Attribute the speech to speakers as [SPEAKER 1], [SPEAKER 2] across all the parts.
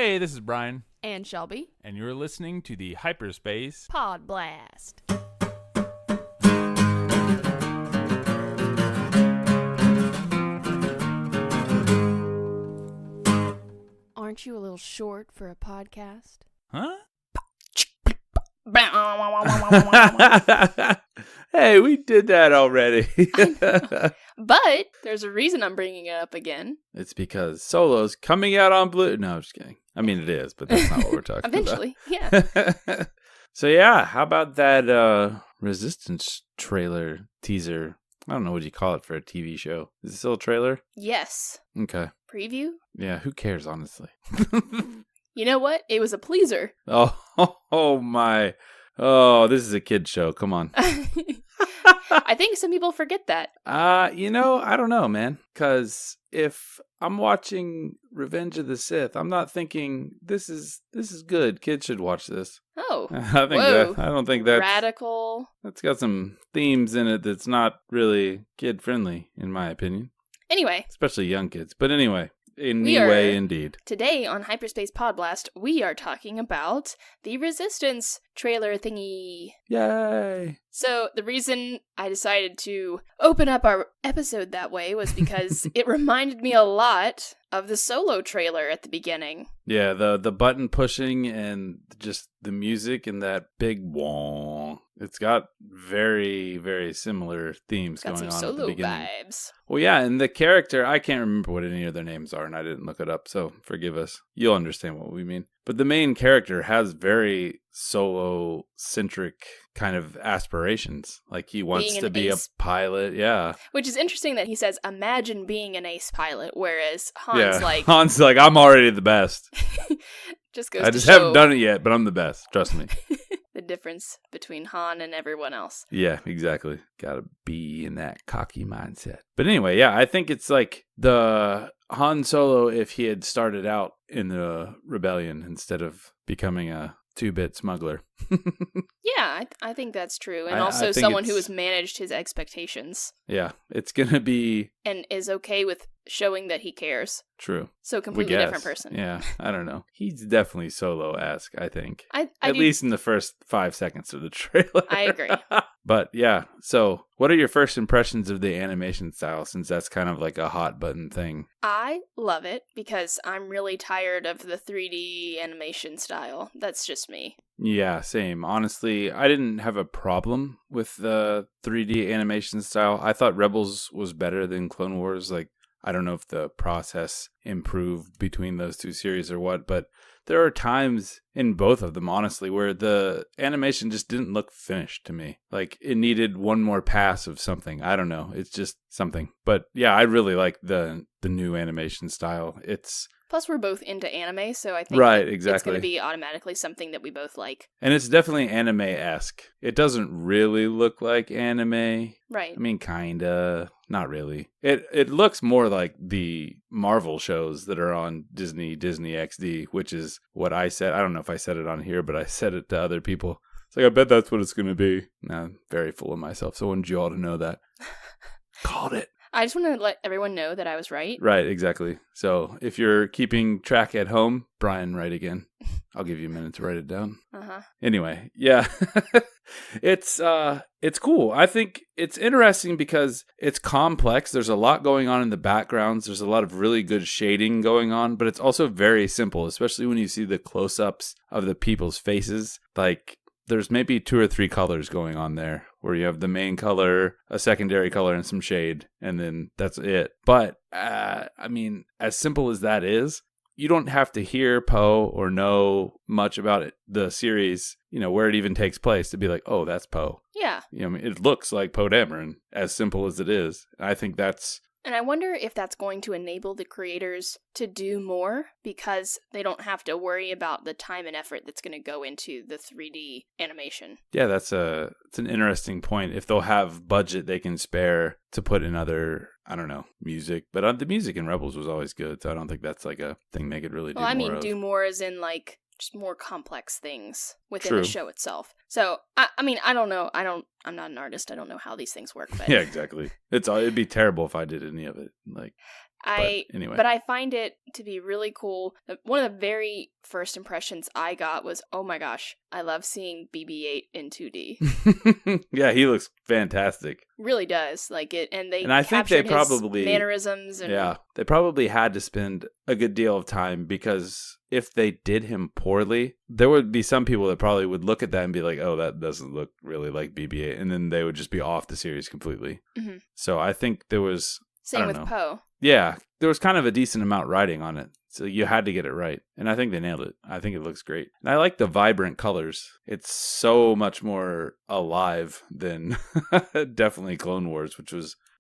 [SPEAKER 1] Hey, this is Brian,
[SPEAKER 2] And Shelby.
[SPEAKER 1] and you're listening to the Hyperspace.
[SPEAKER 2] Pod Blast. Aren't you a little short for a podcast?
[SPEAKER 1] Huh? Hey, we did that already.
[SPEAKER 2] But there's a reason I'm bringing it up again.
[SPEAKER 1] It's because Solo's coming out on Blue. No, I'm just kidding. I mean, it is, but that's not what we're talking
[SPEAKER 2] Eventually, yeah.
[SPEAKER 1] about. So, yeah, how about that Resistance trailer teaser? I don't know what you call it for a TV show. Is it still a trailer?
[SPEAKER 2] Yes.
[SPEAKER 1] Okay.
[SPEAKER 2] Preview?
[SPEAKER 1] Yeah, who cares, honestly?
[SPEAKER 2] You know what? It was a pleaser.
[SPEAKER 1] Oh my. Oh, this is a kid's show. Come on.
[SPEAKER 2] I think some people forget that.
[SPEAKER 1] I don't know, man. Because if I'm watching Revenge of the Sith, I'm not thinking this is good. Kids should watch this.
[SPEAKER 2] Oh.
[SPEAKER 1] I don't think that's
[SPEAKER 2] radical.
[SPEAKER 1] That's got some themes in it that's not really kid friendly, in my opinion.
[SPEAKER 2] Anyway.
[SPEAKER 1] Especially young kids. But anyway. Indeed.
[SPEAKER 2] Today on Hyperspace Pod Blast, we are talking about the Resistance trailer thingy.
[SPEAKER 1] Yay!
[SPEAKER 2] So the reason I decided to open up our episode that way was because it reminded me a lot of the Solo trailer at the beginning.
[SPEAKER 1] Yeah, the button pushing and just the music and that big wong. It's got very, very similar themes going on at the beginning.
[SPEAKER 2] Solo vibes.
[SPEAKER 1] Well, yeah, and the character, I can't remember what any of their names are, and I didn't look it up, so forgive us. You'll understand what we mean. But the main character has very Solo-centric kind of aspirations. Like, he wants to be a pilot, yeah.
[SPEAKER 2] Which is interesting that he says, imagine being an ace pilot, whereas Han's
[SPEAKER 1] Han's like, I'm already the best.
[SPEAKER 2] I just haven't
[SPEAKER 1] done it yet, but I'm the best, trust me.
[SPEAKER 2] The difference between Han and everyone else.
[SPEAKER 1] Yeah, exactly. Gotta be in that cocky mindset. But anyway, yeah, I think it's like the Han Solo if he had started out in the rebellion instead of becoming a 2-bit smuggler.
[SPEAKER 2] Yeah, I think that's true. And also someone who has managed his expectations.
[SPEAKER 1] Yeah, it's going to be...
[SPEAKER 2] And is okay with showing that he cares.
[SPEAKER 1] True.
[SPEAKER 2] So completely different person.
[SPEAKER 1] Yeah, I don't know. He's definitely Solo-esque, I think.
[SPEAKER 2] At
[SPEAKER 1] least in the first 5 seconds of the trailer.
[SPEAKER 2] I agree.
[SPEAKER 1] But yeah, so what are your first impressions of the animation style, since that's kind of like a hot button thing?
[SPEAKER 2] I love it because I'm really tired of the 3D animation style. That's just me.
[SPEAKER 1] Yeah, same. Honestly, I didn't have a problem with the 3D animation style. I thought Rebels was better than Clone Wars. Like, I don't know if the process improved between those two series or what, but there are times in both of them, honestly, where the animation just didn't look finished to me. Like, it needed one more pass of something. I don't know. It's just something. But yeah, I really like the new animation style.
[SPEAKER 2] Plus, we're both into anime, so I think it's going to be automatically something that we both like.
[SPEAKER 1] And it's definitely anime-esque. It doesn't really look like anime.
[SPEAKER 2] Right.
[SPEAKER 1] I mean, kinda. Not really. It looks more like the Marvel shows that are on Disney XD, which is what I said. I don't know if I said it on here, but I said it to other people. It's like, I bet that's what it's going to be. Nah, I'm very full of myself, so I wanted you all to know that. Called it.
[SPEAKER 2] I just want to let everyone know that I was right.
[SPEAKER 1] Right, exactly. So if you're keeping track at home, Brian, right again. I'll give you a minute to write it down.
[SPEAKER 2] Uh-huh.
[SPEAKER 1] Anyway, yeah. It's cool. I think it's interesting because it's complex. There's a lot going on in the backgrounds. There's a lot of really good shading going on, but it's also very simple, especially when you see the close-ups of the people's faces. Like, there's maybe 2 or 3 colors going on there, where you have the main color, a secondary color, and some shade, and then that's it. But, I mean, as simple as that is, you don't have to hear Poe or know much about it, the series, where it even takes place to be like, oh, that's Poe.
[SPEAKER 2] Yeah.
[SPEAKER 1] I mean, it looks like Poe Dameron, as simple as it is. I think that's...
[SPEAKER 2] And I wonder if that's going to enable the creators to do more because they don't have to worry about the time and effort that's going to go into the 3D animation.
[SPEAKER 1] Yeah, it's an interesting point. If they'll have budget they can spare to put in other, I don't know, music. But the music in Rebels was always good, so I don't think that's like a thing they could really do more of.
[SPEAKER 2] Well, I mean, do more as in like just more complex things within the show itself. So, I mean, I don't know. I don't I'm not an artist. I don't know how these things work. But
[SPEAKER 1] Yeah, exactly. It'd be terrible if I did any of it. Like, anyway.
[SPEAKER 2] But I find it to be really cool. One of the very first impressions I got was, oh my gosh, I love seeing BB-8 in 2D.
[SPEAKER 1] Yeah, he looks fantastic.
[SPEAKER 2] Really does. Like it, and
[SPEAKER 1] I think they probably
[SPEAKER 2] his mannerisms. And
[SPEAKER 1] they probably had to spend a good deal of time, because if they did him poorly, there would be some people that probably would look at that and be like, oh, that doesn't look really like BB-8, and then they would just be off the series completely.
[SPEAKER 2] Mm-hmm.
[SPEAKER 1] So I think there was
[SPEAKER 2] same with Poe.
[SPEAKER 1] Yeah, there was kind of a decent amount riding on it. So you had to get it right. And I think they nailed it. I think it looks great. And I like the vibrant colors. It's so much more alive than definitely Clone Wars, which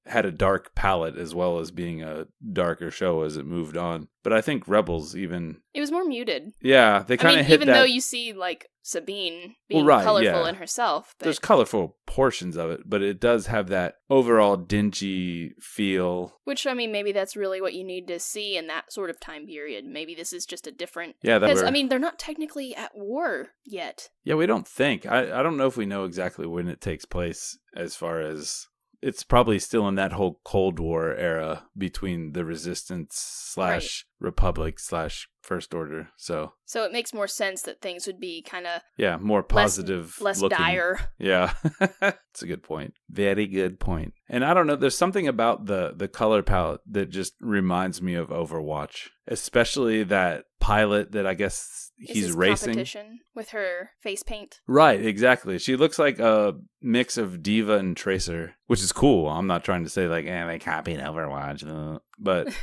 [SPEAKER 1] had a dark palette as well as being a darker show as it moved on. But I think Rebels even...
[SPEAKER 2] It was more muted.
[SPEAKER 1] Yeah, they kind of hit
[SPEAKER 2] even
[SPEAKER 1] that...
[SPEAKER 2] though you see, like, Sabine being colorful in herself. But...
[SPEAKER 1] There's colorful portions of it, but it does have that overall dingy feel.
[SPEAKER 2] Which, I mean, maybe that's really what you need to see in that sort of time period. Maybe this is just a different...
[SPEAKER 1] Yeah,
[SPEAKER 2] because, I mean, they're not technically at war yet.
[SPEAKER 1] Yeah, we don't think. I don't know if we know exactly when it takes place, as far as... It's probably still in that whole Cold War era between the Resistance / Republic / First Order. So
[SPEAKER 2] it makes more sense that things would be kind of
[SPEAKER 1] more positive,
[SPEAKER 2] less
[SPEAKER 1] looking.
[SPEAKER 2] dire.
[SPEAKER 1] Yeah, that's a good point. Very good point. And I don't know, there's something about the color palette that just reminds me of Overwatch, especially that pilot that I guess he's racing.
[SPEAKER 2] Competition with her face paint.
[SPEAKER 1] Right, exactly. She looks like a mix of Diva and Tracer, which is cool. I'm not trying to say like, they copied Overwatch, but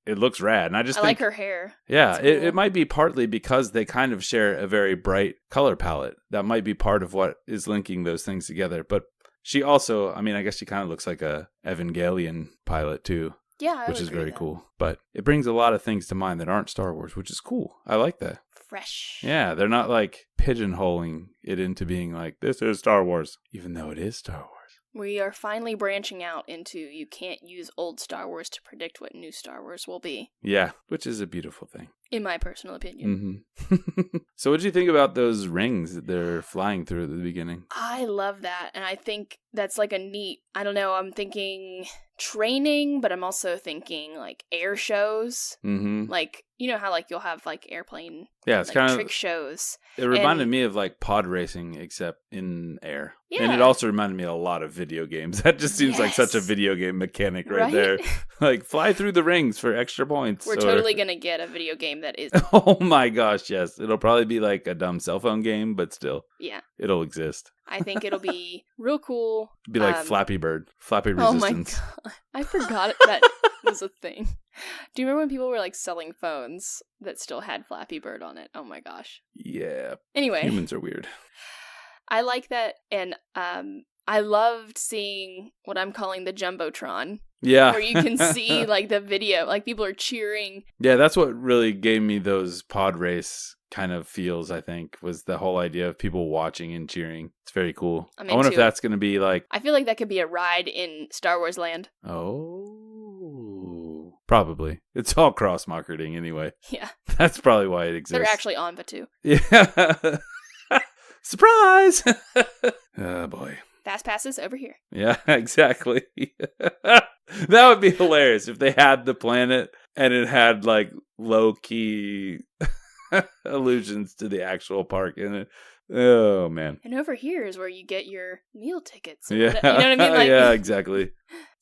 [SPEAKER 1] it looks rad. And I think,
[SPEAKER 2] like her hair.
[SPEAKER 1] Yeah,
[SPEAKER 2] cool.
[SPEAKER 1] it might be partly because they kind of share a very bright color palette. That might be part of what is linking those things together. But she also, I mean, I guess she kind of looks like a Evangelion pilot too.
[SPEAKER 2] Yeah,
[SPEAKER 1] which is very cool. But it brings a lot of things to mind that aren't Star Wars, which is cool. I like that.
[SPEAKER 2] Fresh.
[SPEAKER 1] Yeah, they're not like pigeonholing it into being like, this is Star Wars, even though it is Star Wars.
[SPEAKER 2] We are finally branching out into you can't use old Star Wars to predict what new Star Wars will be.
[SPEAKER 1] Yeah, which is a beautiful thing.
[SPEAKER 2] In my personal opinion.
[SPEAKER 1] Mm-hmm. So what do you think about those rings that they're flying through at the beginning?
[SPEAKER 2] I love that. And I think that's like a neat, I don't know, I'm thinking training, but I'm also thinking like air shows.
[SPEAKER 1] Mm-hmm.
[SPEAKER 2] Like, you know how like you'll have like airplane
[SPEAKER 1] it's
[SPEAKER 2] like,
[SPEAKER 1] kind of
[SPEAKER 2] trick shows.
[SPEAKER 1] It reminded me of like pod racing, except in air.
[SPEAKER 2] Yeah.
[SPEAKER 1] And it also reminded me a lot of video games. That just seems like such a video game mechanic right? there. Like fly through the rings for extra points.
[SPEAKER 2] We're totally going to get a video game that is.
[SPEAKER 1] Oh my gosh, yes. It'll probably be like a dumb cell phone game, but still.
[SPEAKER 2] Yeah.
[SPEAKER 1] It'll exist.
[SPEAKER 2] I think it'll be real cool.
[SPEAKER 1] It'd be like Flappy Bird. Flappy Resistance.
[SPEAKER 2] Oh my god. I forgot that was a thing. Do you remember when people were like selling phones that still had Flappy Bird on it? Oh my gosh.
[SPEAKER 1] Yeah.
[SPEAKER 2] Anyway.
[SPEAKER 1] Humans are weird.
[SPEAKER 2] I like that, and I loved seeing what I'm calling the Jumbotron.
[SPEAKER 1] Yeah.
[SPEAKER 2] Where you can see like the video, like people are cheering.
[SPEAKER 1] Yeah, that's what really gave me those pod race kind of feels, I think, was the whole idea of people watching and cheering. It's very cool. I wonder if that's going to be like...
[SPEAKER 2] I feel like that could be a ride in Star Wars land.
[SPEAKER 1] Oh. Probably. It's all cross-marketing anyway.
[SPEAKER 2] Yeah.
[SPEAKER 1] That's probably why it exists.
[SPEAKER 2] They're actually on Batu.
[SPEAKER 1] Yeah. Surprise! Oh, boy.
[SPEAKER 2] Fast passes over here.
[SPEAKER 1] Yeah, exactly. That would be hilarious if they had the planet and it had like low-key allusions to the actual park in it. Oh, man.
[SPEAKER 2] And over here is where you get your meal tickets.
[SPEAKER 1] Yeah.
[SPEAKER 2] You know what I mean? Like...
[SPEAKER 1] Yeah, exactly.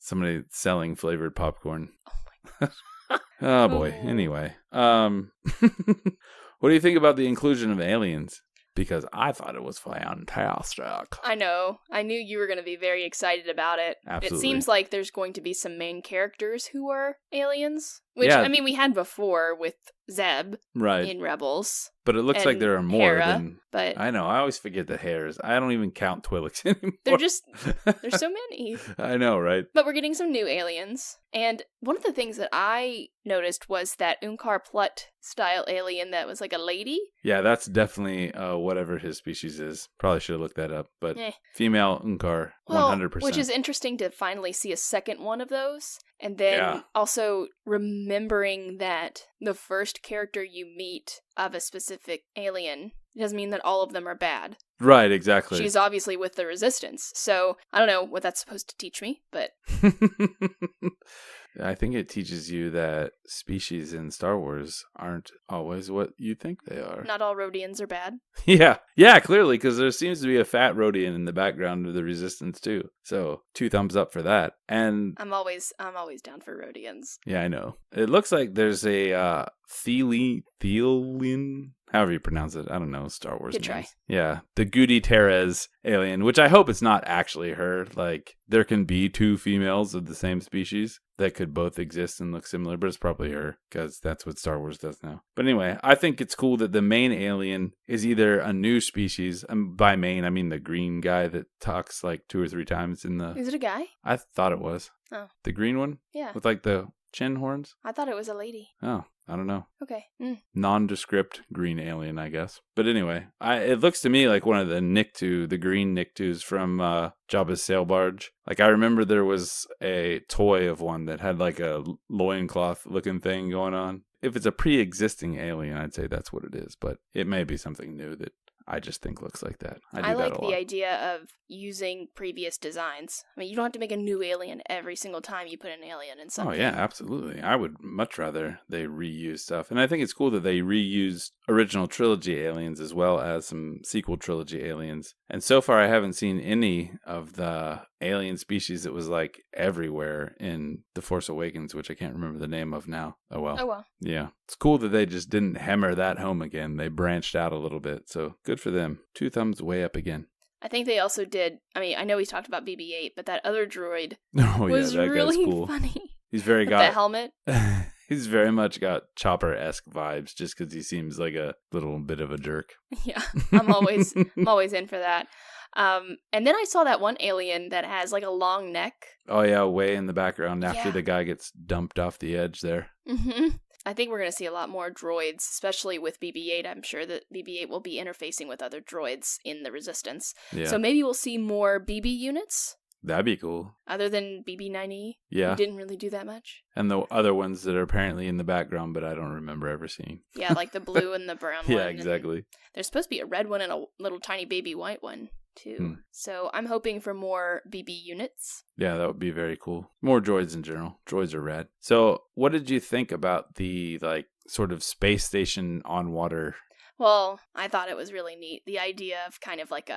[SPEAKER 1] Somebody selling flavored popcorn.
[SPEAKER 2] Oh, my gosh.
[SPEAKER 1] Oh, boy. Anyway. What do you think about the inclusion of aliens? Because I thought it was fantastic.
[SPEAKER 2] I know. I knew you were going to be very excited about it.
[SPEAKER 1] Absolutely.
[SPEAKER 2] It seems like there's going to be some main characters who are aliens. Which, I mean, we had before with Zeb in Rebels.
[SPEAKER 1] But it looks like there are more
[SPEAKER 2] Hera,
[SPEAKER 1] than...
[SPEAKER 2] But
[SPEAKER 1] I know. I always forget the hairs. I don't even count Twi'leks anymore.
[SPEAKER 2] There's so many.
[SPEAKER 1] I know, right?
[SPEAKER 2] But we're getting some new aliens. And one of the things that I noticed was that Unkar Plutt style alien that was like a lady.
[SPEAKER 1] Yeah, that's definitely whatever his species is. Probably should have looked that up. But female Unkar, 100%.
[SPEAKER 2] Which is interesting to finally see a second one of those. And then
[SPEAKER 1] Yeah.
[SPEAKER 2] also remembering that the first character you meet of a specific alien doesn't mean that all of them are bad.
[SPEAKER 1] Right, exactly.
[SPEAKER 2] She's obviously with the Resistance. So I don't know what that's supposed to teach me, but
[SPEAKER 1] I think it teaches you that species in Star Wars aren't always what you think they are.
[SPEAKER 2] not all Rhodians are bad.
[SPEAKER 1] Yeah, clearly, because there seems to be a fat Rhodian in the background of the Resistance too. So 2 thumbs up for that. And
[SPEAKER 2] I'm always down for Rhodians.
[SPEAKER 1] yeah, I know. It looks like there's a Thelian, however you pronounce it. I don't know Star Wars
[SPEAKER 2] Good
[SPEAKER 1] names.
[SPEAKER 2] try.
[SPEAKER 1] Yeah, the Goody Teres alien, which I hope it's not actually her. Like, there can be 2 females of the same species that could both exist and look similar, but it's probably her because that's what Star Wars does now. But anyway, I think it's cool that the main alien is either a new species, and by main I mean the green guy that talks like 2 or 3 times in the...
[SPEAKER 2] Is it a guy?
[SPEAKER 1] I thought it was.
[SPEAKER 2] Oh.
[SPEAKER 1] The green one?
[SPEAKER 2] Yeah.
[SPEAKER 1] With like the chin horns?
[SPEAKER 2] I thought it was a lady.
[SPEAKER 1] Oh, I don't know.
[SPEAKER 2] Okay.
[SPEAKER 1] Nondescript green alien, I guess. But anyway, it looks to me like one of the Nikto, the green Niktos from Jabba's sail barge. Like, I remember there was a toy of one that had like a loincloth looking thing going on. If it's a pre-existing alien, I'd say that's what it is. But it may be something new that I just think looks like that. I
[SPEAKER 2] like the idea of using previous designs. I mean, you don't have to make a new alien every single time you put an alien in something.
[SPEAKER 1] Oh, yeah, absolutely. I would much rather they reuse stuff. And I think it's cool that they reused original trilogy aliens as well as some sequel trilogy aliens. And so far, I haven't seen any of the alien species that was like everywhere in The Force Awakens, which I can't remember the name of now. Oh, well. Yeah. It's cool that they just didn't hammer that home again. They branched out a little bit. So good for them. 2 thumbs way up again.
[SPEAKER 2] I think they also did, I mean, I know we talked about BB-8, but that other droid
[SPEAKER 1] was that
[SPEAKER 2] really
[SPEAKER 1] guy's cool.
[SPEAKER 2] funny.
[SPEAKER 1] He's very
[SPEAKER 2] With that helmet.
[SPEAKER 1] He's very much got Chopper-esque vibes just because he seems like a little bit of a jerk.
[SPEAKER 2] Yeah, I'm always in for that. And then I saw that one alien that has like a long neck.
[SPEAKER 1] Oh yeah, way in the background after the guy gets dumped off the edge there.
[SPEAKER 2] Mm-hmm. I think we're going to see a lot more droids, especially with BB-8. I'm sure that BB-8 will be interfacing with other droids in the Resistance.
[SPEAKER 1] Yeah.
[SPEAKER 2] So maybe we'll see more BB units.
[SPEAKER 1] That'd be cool.
[SPEAKER 2] Other than BB-9E.
[SPEAKER 1] Yeah.
[SPEAKER 2] Who didn't really do that much.
[SPEAKER 1] And the other ones that are apparently in the background, but I don't remember ever seeing.
[SPEAKER 2] Yeah, like the blue and the brown one.
[SPEAKER 1] Yeah, exactly.
[SPEAKER 2] There's supposed to be a red one and a little tiny baby white one, too. So I'm hoping for more BB units.
[SPEAKER 1] Yeah, that would be very cool. More droids in general. Droids are rad. So what did you think about the, like, sort of space station on water?
[SPEAKER 2] Well, I thought it was really neat. The idea of kind of like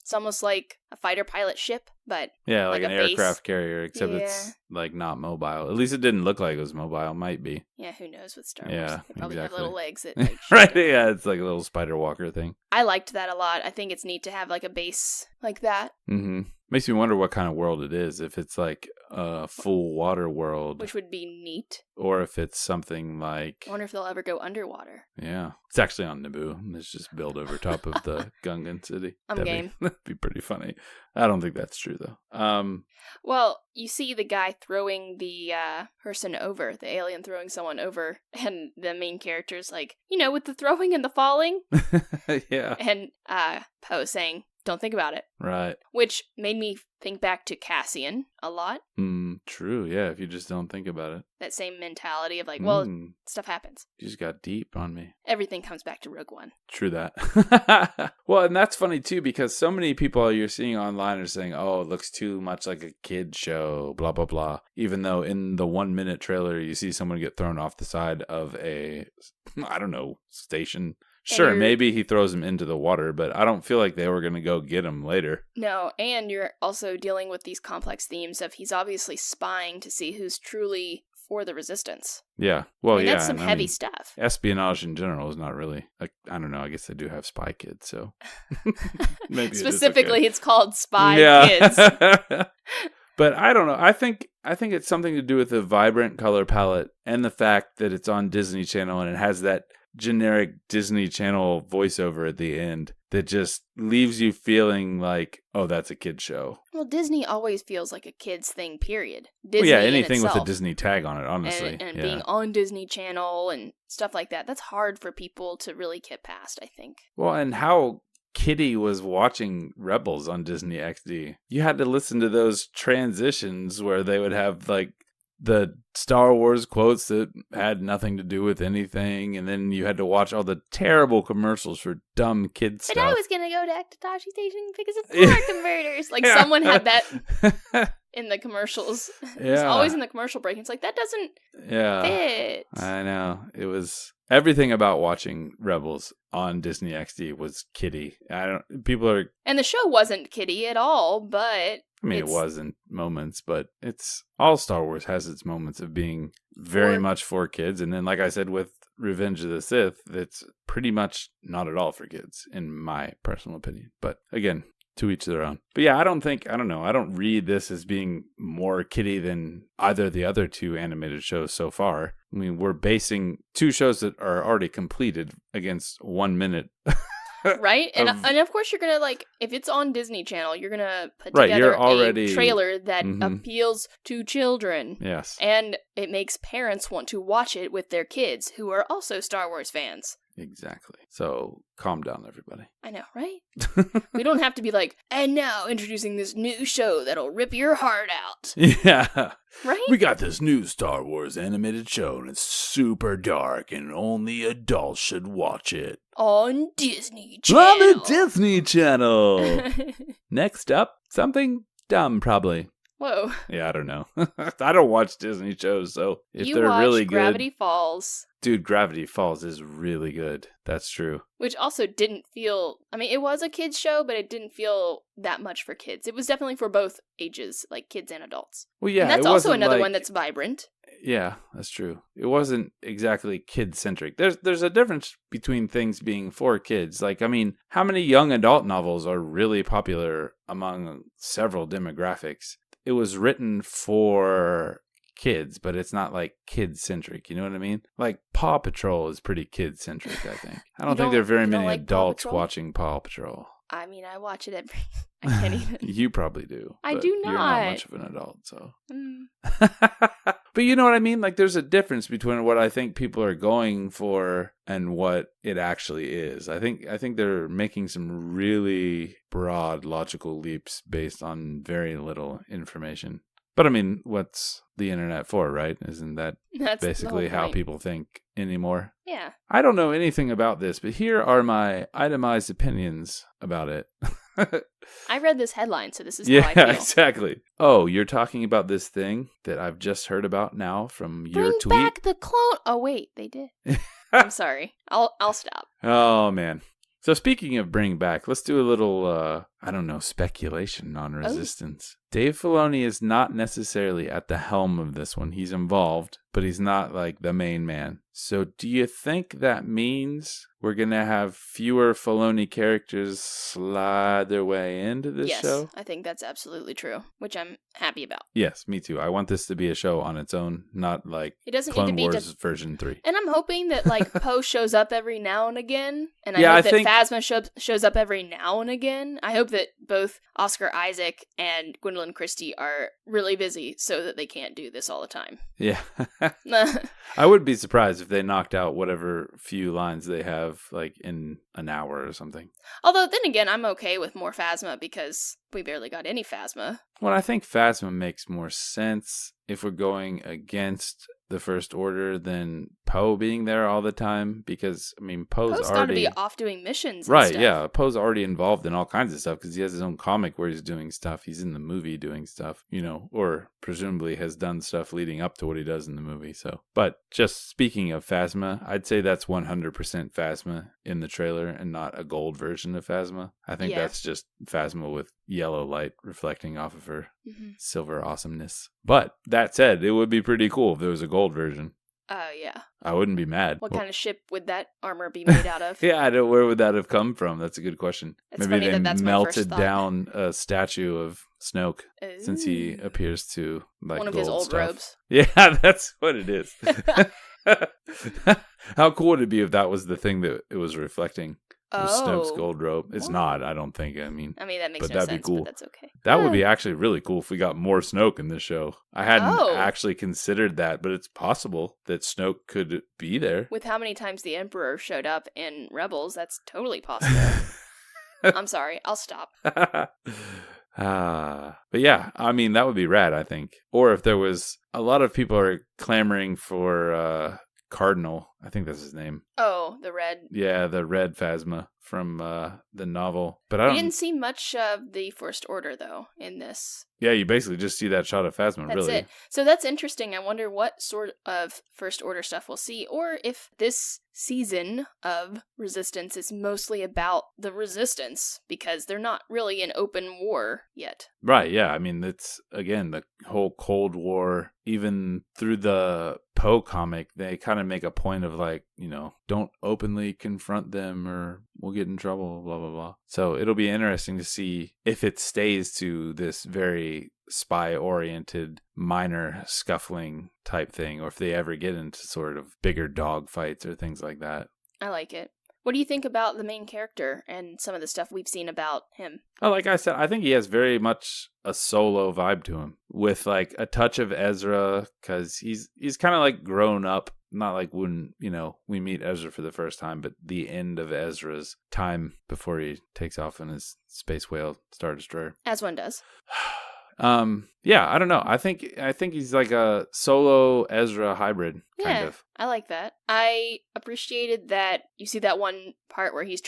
[SPEAKER 2] it's almost like a fighter pilot ship, but
[SPEAKER 1] yeah, like an
[SPEAKER 2] a base.
[SPEAKER 1] Aircraft carrier, except it's like not mobile. At least it didn't look like it was mobile. Might be.
[SPEAKER 2] Yeah, who knows with Star Wars?
[SPEAKER 1] Yeah,
[SPEAKER 2] they probably
[SPEAKER 1] exactly.
[SPEAKER 2] have little legs that like
[SPEAKER 1] right. Yeah, it's like a little spider walker thing.
[SPEAKER 2] I liked that a lot. I think it's neat to have like a base like that.
[SPEAKER 1] Mm-hmm. Makes me wonder what kind of world it is. If it's like a full water world,
[SPEAKER 2] which would be neat,
[SPEAKER 1] or if it's something like.
[SPEAKER 2] I wonder if they'll ever go underwater.
[SPEAKER 1] Yeah, it's actually on Naboo. It's just built over top of the Gungan city.
[SPEAKER 2] Game.
[SPEAKER 1] That'd be pretty funny. I don't think that's true though.
[SPEAKER 2] Well, you see the guy throwing the person over, the alien throwing someone over, and the main character's like, with the throwing and the falling.
[SPEAKER 1] Yeah.
[SPEAKER 2] And Poe saying, "Don't think about it."
[SPEAKER 1] Right.
[SPEAKER 2] Which made me think back to Cassian a lot.
[SPEAKER 1] True, yeah, if you just don't think about it.
[SPEAKER 2] That same mentality of like, well, stuff happens.
[SPEAKER 1] You just got deep on me.
[SPEAKER 2] Everything comes back to Rogue One.
[SPEAKER 1] True that. Well, and that's funny too, because so many people you're seeing online are saying, oh, it looks too much like a kid show, blah, blah, blah. Even though in the 1-minute trailer, you see someone get thrown off the side of a, I don't know, station. Sure, maybe he throws him into the water, but I don't feel like they were going to go get him later.
[SPEAKER 2] No, and you're also dealing with these complex themes of he's obviously spying to see who's truly for the Resistance.
[SPEAKER 1] Yeah, well, yeah.
[SPEAKER 2] That's some heavy stuff.
[SPEAKER 1] Espionage in general is not really, I don't know, I guess they do have spy kids, so. Maybe
[SPEAKER 2] specifically, it's called Spy Kids.
[SPEAKER 1] But I don't know. I think it's something to do with the vibrant color palette and the fact that it's on Disney Channel and it has that generic Disney Channel voiceover at the end that just leaves you feeling like, oh, that's a kid's show.
[SPEAKER 2] Well, Disney always feels like a kid's thing, period. Disney
[SPEAKER 1] anything with a Disney tag on it, honestly.
[SPEAKER 2] And being on Disney Channel and stuff like that, that's hard for people to really get past, I think.
[SPEAKER 1] Well, and how Kitty was watching Rebels on Disney XD. You had to listen to those transitions where they would have like the Star Wars quotes that had nothing to do with anything, and then you had to watch all the terrible commercials for dumb kid stuff.
[SPEAKER 2] But I was gonna go to Akatashi Station because of floor converters. Like someone had that in the commercials. It's always in the commercial break. It's like that doesn't fit.
[SPEAKER 1] I know. It was everything about watching Rebels on Disney XD was kiddie.
[SPEAKER 2] And the show wasn't kiddie at all, but
[SPEAKER 1] I mean, it was in moments, but it's all Star Wars has its moments of being very much for kids. And then, like I said, with Revenge of the Sith, it's pretty much not at all for kids, in my personal opinion. But again, to each their own. But yeah, I don't read this as being more kiddie than either of the other two animated shows so far. I mean, we're basing two shows that are already completed against 1 minute.
[SPEAKER 2] Right? And of course you're going to, like, if it's on Disney Channel, you're going to put together a trailer that appeals to children.
[SPEAKER 1] Yes.
[SPEAKER 2] And it makes parents want to watch it with their kids who are also Star Wars fans.
[SPEAKER 1] Exactly. So calm down, everybody.
[SPEAKER 2] I know, right? We don't have to be like, and now introducing this new show that'll rip your heart out.
[SPEAKER 1] Yeah.
[SPEAKER 2] Right?
[SPEAKER 1] We got this new Star Wars animated show, and it's super dark, and only adults should watch it.
[SPEAKER 2] On Disney Channel.
[SPEAKER 1] On the Disney Channel. Next up, something dumb, probably.
[SPEAKER 2] Whoa.
[SPEAKER 1] Yeah, I don't know. I don't watch Disney shows, so if
[SPEAKER 2] you
[SPEAKER 1] they're really good.
[SPEAKER 2] Gravity Falls.
[SPEAKER 1] Dude, Gravity Falls is really good. That's true.
[SPEAKER 2] Which also didn't feel, I mean, it was a kid's show, but it didn't feel that much for kids. It was definitely for both ages, like kids and adults.
[SPEAKER 1] Well, yeah.
[SPEAKER 2] And that's also another one that's vibrant.
[SPEAKER 1] Yeah, that's true. It wasn't exactly kid-centric. There's a difference between things being for kids. Like, I mean, how many young adult novels are really popular among several demographics? It was written for kids, but it's not like kid-centric. You know what I mean? Like, Paw Patrol is pretty kid-centric, I think. I don't think there are very many adults watching Paw Patrol.
[SPEAKER 2] I mean, I watch it every... I can't even...
[SPEAKER 1] You probably do.
[SPEAKER 2] I do not.
[SPEAKER 1] You're not much of an adult, so... But you know what I mean? Like, there's a difference between what I think people are going for and what it actually is. I think they're making some really broad logical leaps based on very little information. But I mean, what's the internet for, right? Isn't that's basically how people think anymore?
[SPEAKER 2] Yeah.
[SPEAKER 1] I don't know anything about this, but here are my itemized opinions about it.
[SPEAKER 2] I read this headline, so this is how I feel.
[SPEAKER 1] Yeah, exactly. Oh, you're talking about this thing that I've just heard about now from your tweet?
[SPEAKER 2] Bring back the clone. Oh, wait, they did. I'm sorry. I'll stop.
[SPEAKER 1] Oh, man. So speaking of bring back, let's do a little, speculation on Resistance. Dave Filoni is not necessarily at the helm of this one. He's involved, but he's not like the main man. So do you think that means we're going to have fewer Filoni characters slide their way into this show?
[SPEAKER 2] Yes, I think that's absolutely true, which I'm happy about.
[SPEAKER 1] Yes, me too. I want this to be a show on its own, not like
[SPEAKER 2] it doesn't
[SPEAKER 1] Clone
[SPEAKER 2] need to be
[SPEAKER 1] Wars version 3.
[SPEAKER 2] And I'm hoping that like Poe shows up every now and again, and I hope that Phasma shows up every now and again. I hope that both Oscar Isaac and Gwendolyn Christie are really busy so that they can't do this all the time.
[SPEAKER 1] Yeah. I would be surprised if they knocked out whatever few lines they have like in an hour or something.
[SPEAKER 2] Although then again, I'm okay with more Phasma because we barely got any Phasma.
[SPEAKER 1] Well, I think Phasma makes more sense if we're going against the First Order than Poe being there all the time, because I mean Poe's already
[SPEAKER 2] got to be off doing missions,
[SPEAKER 1] right?
[SPEAKER 2] And stuff.
[SPEAKER 1] Yeah, Poe's already involved in all kinds of stuff because he has his own comic where he's doing stuff. He's in the movie doing stuff, or presumably has done stuff leading up to what he does in the movie. So, but just speaking of Phasma, I'd say that's 100% Phasma in the trailer and not a gold version of Phasma. I think that's just Phasma with yellow light reflecting off of her silver awesomeness. But that said, it would be pretty cool if there was a gold version.
[SPEAKER 2] Yeah.
[SPEAKER 1] I wouldn't be mad.
[SPEAKER 2] What kind of ship would that armor be made out of?
[SPEAKER 1] Yeah, where would that have come from? That's a good question.
[SPEAKER 2] It's
[SPEAKER 1] Maybe
[SPEAKER 2] funny
[SPEAKER 1] they melted down a statue of Snoke since he appears to like
[SPEAKER 2] one of his old
[SPEAKER 1] stuff.
[SPEAKER 2] robes.
[SPEAKER 1] Yeah, that's what it is. How cool would it be if that was the thing that it was reflecting? Snoke's gold robe. It's not, I don't think. I mean,
[SPEAKER 2] that makes no
[SPEAKER 1] that'd
[SPEAKER 2] sense,
[SPEAKER 1] be cool.
[SPEAKER 2] But that's okay.
[SPEAKER 1] That would be actually really cool if we got more Snoke in this show. I hadn't actually considered that, but it's possible that Snoke could be there.
[SPEAKER 2] With how many times the Emperor showed up in Rebels, that's totally possible. I'm sorry, I'll stop.
[SPEAKER 1] But yeah, I mean, that would be rad, I think. Or if there was, a lot of people are clamoring for Cardinal. I think that's his name.
[SPEAKER 2] Oh, the red.
[SPEAKER 1] Yeah, the red Phasma from the novel. But
[SPEAKER 2] we didn't see much of the First Order, though, in this.
[SPEAKER 1] Yeah, you basically just see that shot of Phasma,
[SPEAKER 2] that's
[SPEAKER 1] really.
[SPEAKER 2] It. So that's interesting. I wonder what sort of First Order stuff we'll see, or if this season of Resistance is mostly about the Resistance, because they're not really in open war yet.
[SPEAKER 1] Right, yeah. I mean, it's, again, the whole Cold War, even through the Poe comic, they kind of make a point of like, you know, don't openly confront them or we'll get in trouble, blah, blah, blah. So it'll be interesting to see if it stays to this very spy-oriented, minor scuffling type thing, or if they ever get into sort of bigger dog fights or things like that.
[SPEAKER 2] I like it. What do you think about the main character and some of the stuff we've seen about him?
[SPEAKER 1] Oh, like I said, I think he has very much a Solo vibe to him, with like a touch of Ezra, because he's kind of like grown up. Not like when, you know, we meet Ezra for the first time, but the end of Ezra's time before he takes off in his space whale Star Destroyer.
[SPEAKER 2] As one does.
[SPEAKER 1] Yeah, I don't know. I think he's like a Solo Ezra hybrid, kind of.
[SPEAKER 2] I like that. I appreciated that you see that one part where he's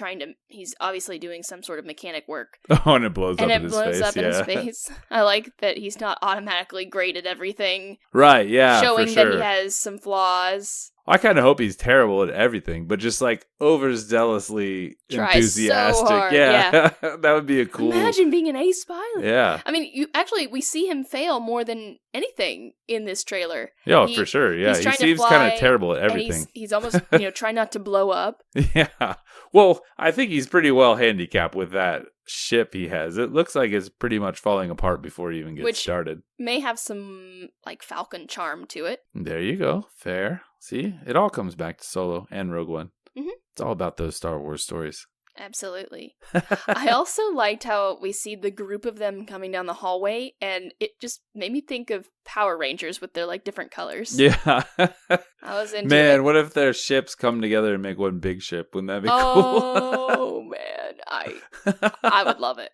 [SPEAKER 2] obviously doing some sort of mechanic work.
[SPEAKER 1] Oh, and it blows up in his face.
[SPEAKER 2] And it blows up in his face. I like that he's not automatically great at everything.
[SPEAKER 1] Right, yeah,
[SPEAKER 2] showing
[SPEAKER 1] for sure.
[SPEAKER 2] that he has some flaws.
[SPEAKER 1] I kind of hope he's terrible at everything, but just like overzealously enthusiastic.
[SPEAKER 2] So hard.
[SPEAKER 1] Yeah. That would be a cool.
[SPEAKER 2] Imagine being an ace pilot.
[SPEAKER 1] Yeah.
[SPEAKER 2] I mean, we see him fail more than anything in this trailer.
[SPEAKER 1] Yeah, for sure. Yeah, he seems kind of terrible at everything.
[SPEAKER 2] He's almost, trying not to blow up.
[SPEAKER 1] Yeah. Well, I think he's pretty well handicapped with that ship he has. It looks like it's pretty much falling apart before he even gets started.
[SPEAKER 2] May have some like Falcon charm to it.
[SPEAKER 1] There you go. Fair. See, it all comes back to Solo and Rogue One.
[SPEAKER 2] Mm-hmm.
[SPEAKER 1] It's all about those Star Wars stories.
[SPEAKER 2] Absolutely. I also liked how we see the group of them coming down the hallway, and it just made me think of Power Rangers with their like different colors.
[SPEAKER 1] Yeah.
[SPEAKER 2] I was into
[SPEAKER 1] Man,
[SPEAKER 2] it.
[SPEAKER 1] what if their ships come together and make one big ship? Wouldn't that be cool?
[SPEAKER 2] Oh man, I would love it.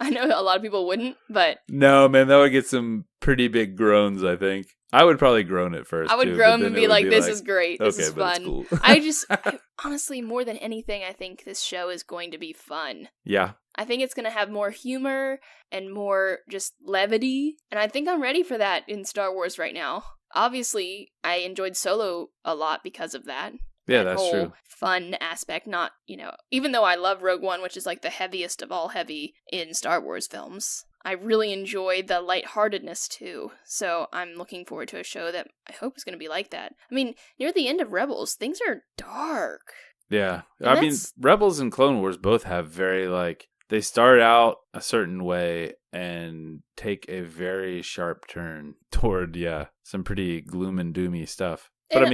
[SPEAKER 2] I know a lot of people wouldn't, but
[SPEAKER 1] no, man, that would get some pretty big groans, I think. I would probably groan it first.
[SPEAKER 2] I would groan and be like, this is great. This is fun.
[SPEAKER 1] Cool.
[SPEAKER 2] Honestly, more than anything, I think this show is going to be fun.
[SPEAKER 1] Yeah.
[SPEAKER 2] I think it's going to have more humor and more just levity. And I think I'm ready for that in Star Wars right now. Obviously, I enjoyed Solo a lot because of that.
[SPEAKER 1] Yeah, that's true.
[SPEAKER 2] Fun aspect, not, even though I love Rogue One, which is like the heaviest of all heavy in Star Wars films, I really enjoyed the lightheartedness too. So I'm looking forward to a show that I hope is going to be like that. I mean, near the end of Rebels, things are dark.
[SPEAKER 1] Yeah. I mean, Rebels and Clone Wars both have very they start out a certain way and take a very sharp turn toward, some pretty gloom and doomy stuff. But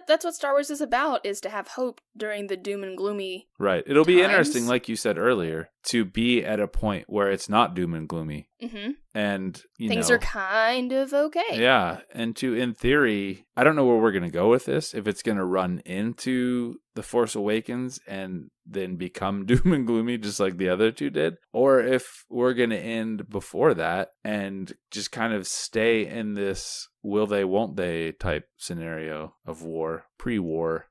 [SPEAKER 2] that's what Star Wars is about, is to have hope during the doom and gloomy
[SPEAKER 1] Right. It'll be
[SPEAKER 2] times.
[SPEAKER 1] Interesting, like you said earlier, to be at a point where it's not doom and gloomy.
[SPEAKER 2] Mm-hmm.
[SPEAKER 1] And,
[SPEAKER 2] things are kind of okay.
[SPEAKER 1] Yeah. And in theory, I don't know where we're going to go with this. If it's going to run into The Force Awakens and then become doom and gloomy just like the other two did, or if we're going to end before that and just kind of stay in this will they, won't they type scenario of war, pre-war.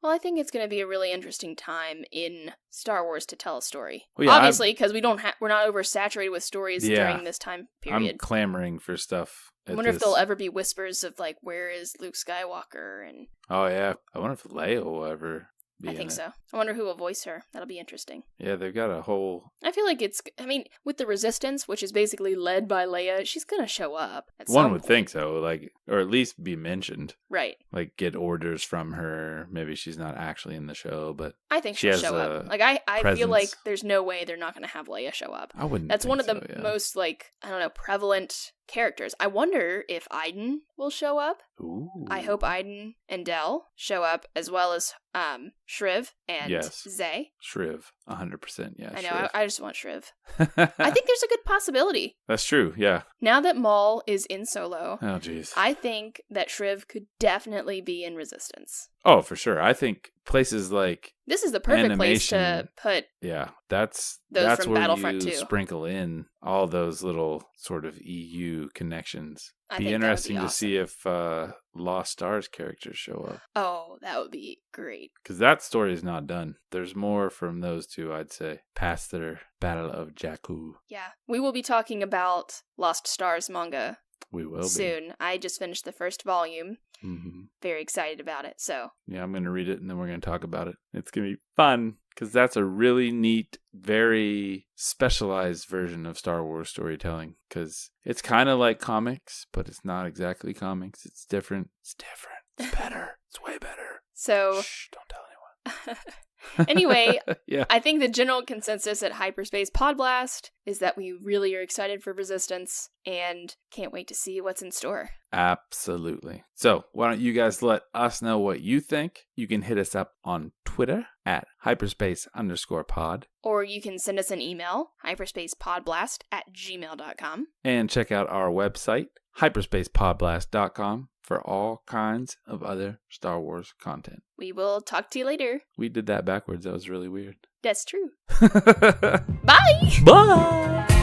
[SPEAKER 2] Well, I think it's going to be a really interesting time in Star Wars to tell a story.
[SPEAKER 1] Well, yeah,
[SPEAKER 2] obviously, because we're not oversaturated with stories during this time period.
[SPEAKER 1] I'm clamoring for stuff.
[SPEAKER 2] I wonder if there'll ever be whispers of like, where is Luke Skywalker? And
[SPEAKER 1] oh yeah, I wonder if Leia will ever be
[SPEAKER 2] I think so. I wonder who will voice her. That'll be interesting.
[SPEAKER 1] Yeah, they've got a whole...
[SPEAKER 2] I feel like with the Resistance, which is basically led by Leia, she's gonna show up at some
[SPEAKER 1] One would
[SPEAKER 2] point.
[SPEAKER 1] think so, or at least be mentioned.
[SPEAKER 2] Right.
[SPEAKER 1] Like, get orders from her. Maybe she's not actually in the show, but...
[SPEAKER 2] I think she'll show up. Like, I feel like there's no way they're not gonna have Leia show up.
[SPEAKER 1] I wouldn't
[SPEAKER 2] That's
[SPEAKER 1] think
[SPEAKER 2] one of the most, prevalent characters. I wonder if Iden will show up.
[SPEAKER 1] Ooh.
[SPEAKER 2] I hope Iden and Del show up, as well as Shriv and Zay.
[SPEAKER 1] Shriv, 100%, yeah.
[SPEAKER 2] I know, I just want Shriv. I think there's a good possibility.
[SPEAKER 1] That's true, yeah.
[SPEAKER 2] Now that Maul is in Solo,
[SPEAKER 1] oh jeez,
[SPEAKER 2] I think that Shriv could definitely be in Resistance.
[SPEAKER 1] Oh, for sure. I think places like
[SPEAKER 2] this is the perfect place to
[SPEAKER 1] animation,
[SPEAKER 2] put.
[SPEAKER 1] Yeah, that's
[SPEAKER 2] from
[SPEAKER 1] where
[SPEAKER 2] Battlefront
[SPEAKER 1] you
[SPEAKER 2] 2.
[SPEAKER 1] sprinkle in all those little sort of EU connections.
[SPEAKER 2] I
[SPEAKER 1] Be
[SPEAKER 2] think
[SPEAKER 1] interesting
[SPEAKER 2] that would be
[SPEAKER 1] to see if Lost Stars characters show up.
[SPEAKER 2] Oh, that would be great.
[SPEAKER 1] Because that story is not done. There's more from those two, I'd say, past their Battle of Jakku.
[SPEAKER 2] Yeah, we will be talking about Lost Stars manga.
[SPEAKER 1] We will
[SPEAKER 2] soon. I just finished the first volume.
[SPEAKER 1] Mm-hmm.
[SPEAKER 2] Very excited about it. So
[SPEAKER 1] yeah, I'm going to read it and then we're going to talk about it. It's going to be fun because that's a really neat, very specialized version of Star Wars storytelling. Because it's kind of like comics, but it's not exactly comics. It's different. It's different. It's better. It's way better.
[SPEAKER 2] So
[SPEAKER 1] shh, don't tell anyone.
[SPEAKER 2] Anyway,
[SPEAKER 1] yeah.
[SPEAKER 2] I think the general consensus at Hyperspace Podblast is that we really are excited for Resistance and can't wait to see what's in store.
[SPEAKER 1] Absolutely. So why don't you guys let us know what you think? You can hit us up on Twitter at hyperspace_pod.
[SPEAKER 2] Or you can send us an email, hyperspacepodblast@gmail.com.
[SPEAKER 1] And check out our website, hyperspacepodblast.com, for all kinds of other Star Wars content.
[SPEAKER 2] We will talk to you later.
[SPEAKER 1] We did that backwards. That was really weird.
[SPEAKER 2] That's true.
[SPEAKER 1] Bye!
[SPEAKER 2] Bye!